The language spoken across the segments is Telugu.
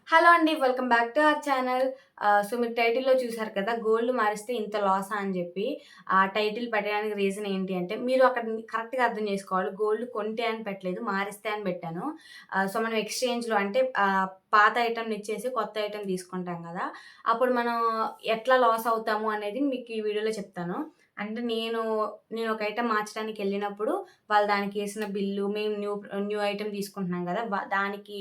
హలో అండి. Welcome back to our channel. So, మీరు టైటిల్‌లో చూసారు కదా! గోల్డ్ మారిస్తే ఇంత లాసా అని జెప్పి. ఆ టైటిల్ పెట్టడానికి రీజన్ ఏంటి అంటే, మీరు అక్కడ కరెక్ట్‌గా అర్థం చేసుకోవాలి. గోల్డ్ కొంటే అని పెట్టలేదు. మారిస్తే అని పెట్టాను. సో, మనం ఎక్స్‌చేంజ్‌లో అంటే పాత ఐటెమ్‌ని ఇచ్చేసి కొత్త ఐటెమ్ తీసుకుంటాం గదా! అప్పుడు మనం ఎట్లా లాస్ అవుతాము అనేది మీకు ఈ వీడియోలో చెప్తాను. అంటే నేను ఒక ఐటెమ్ మార్చడానికెళ్ళినప్పుడు వాళ్ళు దానికేసిన బిల్లు, మేము న్యూ ఐటెమ్ తీసుకుంటున్నాం గదా! దానికి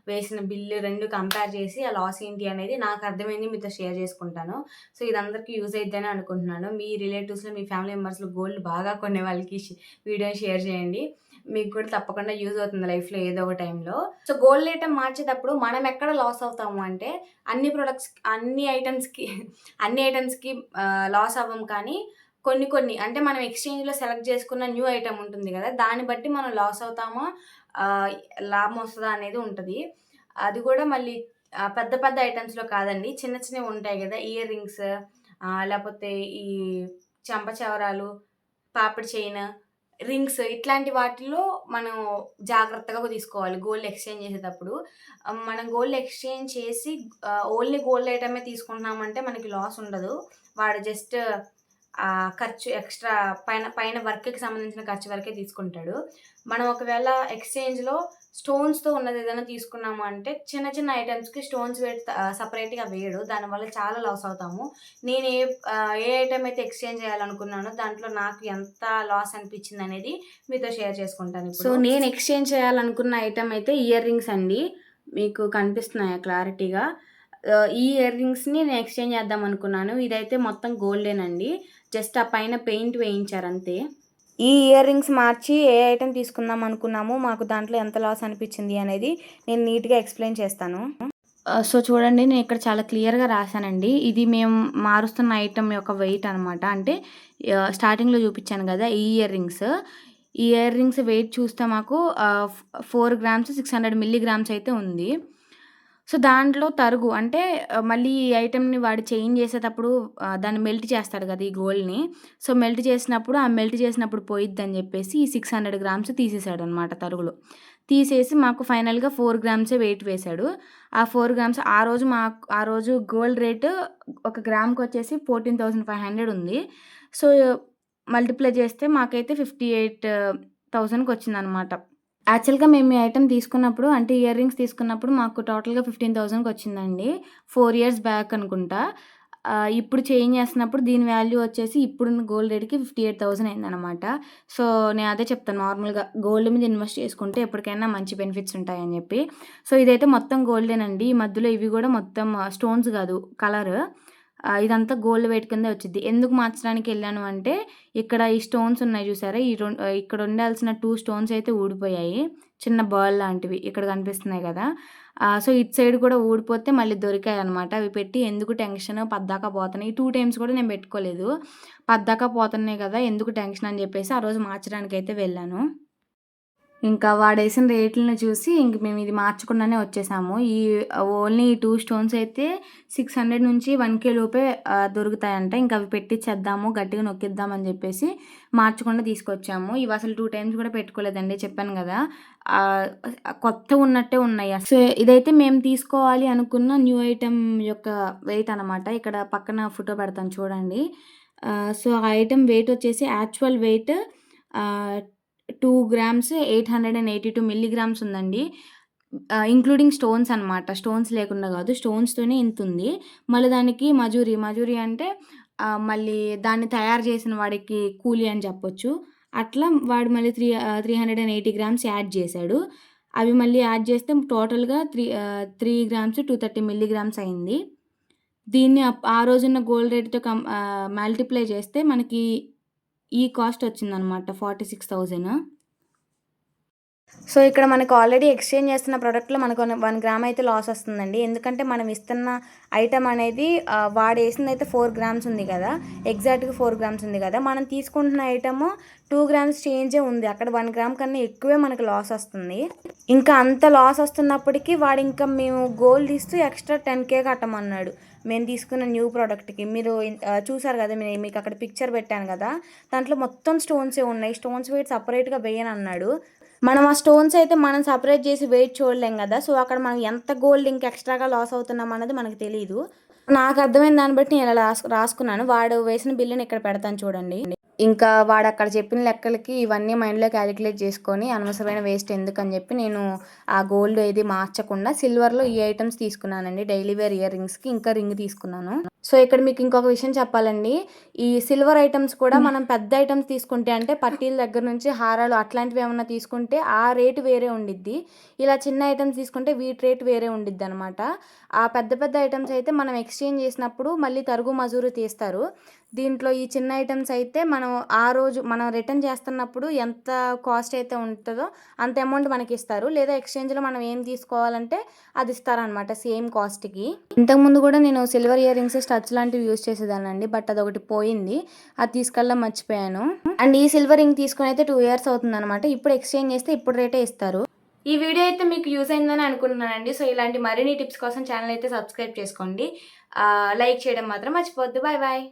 వేసిన బిల్లు 2 కంపేర్ చేసి ఆ లాస్ ఏంటి అనేది నాకు అర్థమైంది మీతో షేర్ చేసుకుంటాను. సో, ఇది అందరికి యూజ్ అయిద్దని అనుకుంటున్నాను. మీ రిలేటివ్స్‌లో, మీ ఫ్యామిలీ మెంబర్స్‌లో గోల్డ్ బాగా కొనే వాళ్ళకి వీడియోని షేర్ చేయండి. మీకు కూడా తప్పకుండా యూజ్ అవుతుంది లైఫ్‌లో ఏదో ఒక టైంలో. సో, గోల్డ్ ఐటెమ్ మార్చేటప్పుడు మనం ఎక్కడ లాస్ అవుతాము అంటే అన్ని ప్రొడక్ట్స్ అన్ని ఐటెమ్స్‌కి అన్ని ఐటెమ్స్‌కి లాస్ అవ్వము కానీ కొన్ని కొన్ని అంటే మనం ఎక్స్‌చేంజ్‌లో సెలెక్ట్ చేసుకున్న న్యూ ఐటెమ్ ఉంటుంది గదా! దాన్ని బట్టి మనం లాస్ అవుతామా, ఆహ్, లాభం వస్తదా అనేది ఉంటది. అది గూడా మళ్ళీ పెద్ద పెద్ద ఐటెమ్స్‌లో కాదండి. చిన్న చిన్నవి ఉంటాయి గదా! ఇయర్ రింగ్స్, లేపోతే ఈ చెంపచెవరాలు, పాపిడి చైన్, రింగ్స్ ఇట్లాంటి వాటిల్లో మనం జాగ్రత్తగా తీసుకోవాలి గోల్డ్ ఎక్స్‌చేంజ్ చేసేటప్పుడు. మనం గోల్డ్ ఎక్స్‌చేంజ్ చేసి ఓన్లీ గోల్డ్ ఐటమే తీసుకుంటున్నామంటే మనకి లాస్ ఉండదు. వాడు జస్ట్ ఖర్చు ఎక్స్‌ట్రా పైన పైన వర్క్‌కి సంబంధించిన ఖర్చు వరకే తీసుకుంటాడు. మనం ఒకవేళ ఎక్స్‌చేంజ్‌లో స్టోన్స్‌తో ఉన్నదేదైనా తీసుకున్నాము అంటే చిన్న చిన్న ఐటెమ్స్‌కి స్టోన్స్ సెపరేట్‌గా వేయడు. దానివల్ల చాలా లాస్ అవుతాము. నేను ఏ ఐటెమ్ అయితే ఎక్స్‌చేంజ్ చేయాలనుకున్నానో దాంట్లో నాకు ఎంత లాస్ అనిపించిందనేది మీతో షేర్ చేసుకుంటానిప్పుడు. సో, నేను ఎక్స్‌చేంజ్ చేయాలనుకున్న ఐటెమ్ అయితే ఇయర్ రింగ్స్ అండి. మీకు కనిపిస్తున్నాయా క్లారిటీగా? ఈ ఇయర్ రింగ్స్‌ని నేను ఎక్స్‌చేంజ్ చేద్దామనుకున్నాను. ఇదైతే మొత్తం గోల్డేనండి. జస్ట్ ఆ పైన పెయింట్ వేయించారంతే. ఈ ఇయర్ రింగ్స్ మార్చి ఏ ఐటెమ్ తీసుకుందాం అనుకున్నామో, మాకు దాంట్లో ఎంత లాస్ అనిపిచ్చింది అనేది నేను నీట్‌గా ఎక్స్‌ప్లెయిన్ చేస్తాను. సో, చూడండి నేనిక్కడ చాలా క్లియర్‌గా రాసానండి. ఇది మేము మారుస్తున్న ఐటెమ్ యొక్క వెయిట్ అనమాట. అంటే స్టార్టింగ్‌లో చూపిచ్చాను గదా! ఈ ఇయర్ రింగ్స్. ఈ ఇయర్ రింగ్స్ వెయిట్ చూస్తే మాకు 4 గ్రామ్స్ 600 మిల్లీగ్రామ్స్ అయితే ఉంది. సో, దాంట్లో తరుగు అంటే మళ్ళీ ఈ ఐటెమ్‌ని వాడు చేంజ్ చేసేటప్పుడు దాన్ని మెల్ట్ చేస్తాడు గదా! ఈ గోల్డ్‌ని. సో, మెల్ట్ చేసినప్పుడు ఆ మెల్ట్ చేసినప్పుడు పోయిద్దని జెప్పేసి ఈ 600 గ్రామ్స్ తీసేసాడనమాట తరుగులో. తీసేసి మాకు ఫైనల్‌గా 4 గ్రామ్సే వెయిట్ వేశాడు. ఆ 4 గ్రామ్స్ ఆ రోజు గోల్డ్ రేటు ఒక గ్రామ్‌కొచ్చేసి 14,500 ఉంది. సో, మల్టిప్లై చేస్తే మాకైతే 58,000కొచ్చిందనమాట. యాక్చువల్‌గా మేము ఈ ఐటెమ్ తీసుకున్నప్పుడు అంటే ఇయర్ రింగ్స్ తీసుకున్నప్పుడు మాకు టోటల్‌గా 15,000కొచ్చిందండి. 4 ఇయర్స్ బ్యాక్ అనుకుంటా. ఇప్పుడు చేంజ్ చేస్తున్నప్పుడు దీని వాల్యూ వచ్చేసి ఇప్పుడున్న గోల్డ్ రేట్‌కి 58,000 అయిందనమాట. సో, నేను అదే చెప్తాను నార్మల్‌గా గోల్డ్ మీద ఇన్వెస్ట్ చేసుకుంటే ఎప్పటికైనా మంచి బెనిఫిట్స్ ఉంటాయని చెప్పి. సో, ఇదైతే మొత్తం గోల్డేనండి. ఈ మధ్యలో ఇవి కూడా మొత్తం స్టోన్స్ కాదు కలర్. ఇదంతా గోల్డ్ వెయిట్ కిందే వచ్చిద్ది. ఎందుకు మార్చడానికెళ్ళాను అంటే ఇక్కడ ఈ స్టోన్స్ ఉన్నాయి చూసారా? ఇక్కడ ఉండాల్సిన 2 స్టోన్స్ అయితే ఊడిపోయాయి. చిన్న బాల్ లాంటివి ఇక్కడ కనిపిస్తున్నాయి గదా! సో, ఇటు సైడ్ కూడా ఊడిపోతే మళ్ళీ దొరికాయన్నమాట. అవి పెట్టి ఎందుకు టెన్షన్ పద్దాక పోతున్నాయి. 2 టైమ్స్ కూడా నేను పెట్టుకోలేదు. పద్దాక పోతున్నాయి గదా! ఎందుకు టెన్షన్ అని చెప్పేసి ఆ రోజు మార్చడానికైతే వెళ్ళాను. ఇంకా వాడేసిన రేట్లను చూసి ఇంక మేము ఇది మార్చకుండానే వచ్చేసాము. ఓన్లీ 2 స్టోన్స్ అయితే 600 నుంచి 1,000 లోపే దొరుకుతాయంట. ఇంక అవి పెట్టిచ్చేద్దాము, గట్టిగా నొక్కిద్దాం అని జెప్పేసి మార్చకుండా తీసుకొచ్చాము. ఇవసలు 2 టైమ్స్ కూడా పెట్టుకోలేదండి చెప్పాను గదా! ఆహ్, కొత్తగున్నట్టే ఉన్నాయి. సో, ఇదైతే మేము తీసుకోవాలి అనుకున్న న్యూ ఐటెమ్ యొక్క వెయిట్ అనమాట. ఇక్కడ పక్కన ఫోటో పెడతాను చూడండి. సో, ఆ ఐటెమ్ వెయిట్ వచ్చేసి యాక్చువల్ వెయిట్ ఆహ్ 2 గ్రామ్స్ 882 మిల్లీగ్రామ్స్ ఉందండి. ఇంక్లూడింగ్ స్టోన్స్ అనమాట. స్టోన్స్ లేకుండా గాదు. స్టోన్స్‌తోనే ఇంతుంది. మళ్ళీ దానికి మజూరీ అంటే మళ్ళీ దాన్ని తయారు చేసిన వాడికి కూలీ అని చెప్పొచ్చు. అట్లా వాడు మళ్ళీ 380 గ్రామ్స్ యాడ్ జేశాడు. అవి మళ్ళీ యాడ్ చేస్తే టోటల్‌గా 3 గ్రామ్స్ 230 మిల్లీగ్రామ్స్ అయింది. దీన్ని ఆ రోజున్న గోల్డ్ రేట్‌తో మల్టిప్లై చేస్తే మనకి ఈ కాస్ట్ వచ్చిందనమాట 46,000. సో, ఇక్కడ మనకు ఆల్రెడీ ఎక్స్‌చేంజ్ చేస్తున్న ప్రొడక్ట్‌లో మనకు 1 గ్రామ్ అయితే లాస్ వస్తుందండి. ఎందుకంటే మనం ఇస్తున్న ఐటెమ్ అనేది వాడేసిందయితే 4 గ్రామ్స్ ఉంది గదా! ఎగ్జాక్ట్‌గా 4 గ్రామ్స్ ఉంది గదా! మనం తీసుకుంటున్న ఐటెము 2 గ్రామ్స్ చేంజే ఉంది. అక్కడ 1 గ్రామ్ కన్నా ఎక్కువే మనకు లాస్ వస్తుంది. ఇంకా అంత లాస్ వస్తున్నప్పటికి వాడింకా మేము గోల్డ్ ఇస్తూ ఎక్స్‌ట్రా 10,000 కట్టమన్నాడు. మేము తీసుకున్న న్యూ ప్రొడక్ట్‌కి. మీరు చూసారు గదా! మీకు అక్కడ పిక్చర్ పెట్టాను గదా! దాంట్లో మొత్తం స్టోన్సే ఉన్నాయి. స్టోన్స్ వెయిట్ సెపరేట్‌గా వేయనన్నాడు. మనం ఆ స్టోన్స్ అయితే మనం సెపరేట్ చేసి వెయిట్ చూడలేం కదా! సో, అక్కడ మనం ఎంత గోల్డ్ ఇంకా ఎక్స్‌ట్రాగా లాస్ అవుతున్నాం అన్నది మనకు తెలీదు. నాకు అర్థమైన దాన్ని బట్టి నేను ఇలా రాసుకున్నాను. వాడు వేసిన బిల్లుని ఇక్కడ పెడతాను చూడండి. ఇంకా వాడక్కడ చెప్పిన లెక్కలకి ఇవన్నీ మైండ్‌లో క్యాలిక్యులేట్ చేసుకొని అనవసరమైన వేస్ట్ ఎందుకని చెప్పి నేను ఆ గోల్డ్ ఏది మార్చకుండా సిల్వర్‌లో ఈ ఐటెమ్స్ తీసుకున్నానండి. డైలీ వేర్ ఇయర్ రింగ్స్‌కి ఇంకా రింగ్ తీసుకున్నాను. సో, ఇక్కడ మీకు ఇంకొక విషయం చెప్పాలండి. ఈ సిల్వర్ ఐటెమ్స్ కూడా మనం పెద్ద ఐటెమ్స్ తీసుకుంటే అంటే పట్టీల దగ్గర నుంచి హారాలు అట్లాంటివి ఏమన్నా తీసుకుంటే ఆ రేటు వేరే ఉండిద్ది. ఇలా చిన్న ఐటెమ్స్ తీసుకుంటే వీటి రేట్ వేరే ఉండిద్దనమాట. ఆ పెద్ద పెద్ద ఐటెమ్స్ అయితే మనం ఎక్స్‌చేంజ్ చేసినప్పుడు మళ్ళీ తరుగు మజూరు తీస్తారు. దీంట్లో ఈ చిన్న ఐటెమ్స్ అయితే మనం ఆ రోజు మనం రిటర్న్ చేస్తున్నప్పుడు ఎంత కాస్ట్ అయితే ఉంటదో అంత అమౌంట్ మనకిస్తారు. లేదా ఎక్స్‌చేంజ్‌లో మనం ఏం తీసుకోవాలంటే అది ఇస్తారనమాట సేమ్ కాస్ట్‌కి. ఇంతకుముందు కూడా నేను సిల్వర్ ఇయర్ రింగ్స్, స్టడ్స్ లాంటివి యూజ్ చేసేదాన్నండి. బట్ అదొకటి పోయింది. అది తీసుకెళ్ళడం మర్చిపోయాను. అండ్ ఈ సిల్వర్ రింగ్ తీసుకొని అయితే 2 ఇయర్స్ అవుతుందనమాట. ఇప్పుడు ఎక్స్‌చేంజ్ చేస్తే ఇప్పుడు రేటే ఇస్తారు. ఈ వీడియో అయితే మీకు యూజ్ అయిందని అనుకుంటున్నానండి. సో, ఇలాంటి మరిన్ని టిప్స్ కోసం ఛానల్ అయితే సబ్స్క్రైబ్ చేసుకోండి. లైక్ చేయడం మాత్రం మర్చిపోవద్దు. Bye bye.